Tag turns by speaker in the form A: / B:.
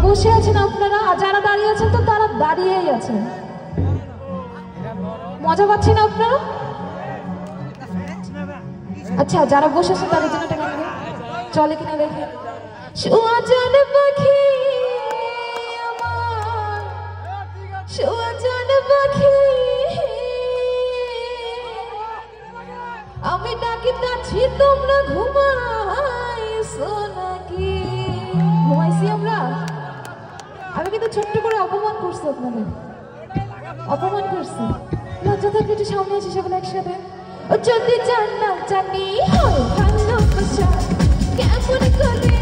A: বসে আছেন আপনারা, আর যারা দাঁড়িয়ে আছেন তো তারা দাঁড়িয়েই আছেন। মজা পাচ্ছেন আপনারা? আচ্ছা, যারা বসে আছেন তাদের জন্য একটা গান গাই, চলে কিনা দেখে। শোয়া জানে পাখি আমার, শোয়া জানে পাখি, আমি ডাকিতাছি তোমরা ঘুমাইছো নাকি? ঘুমাইছি আমরা? আমি কিন্তু ছোট্ট করে অপমান করছি আপনাদের, অপমান করছি। লজ্জা থাকলে একটু সামনে এসে সকলে একসাথে। ও যদি জান্নাত জানি হয় ভালোবাসা কেমন করে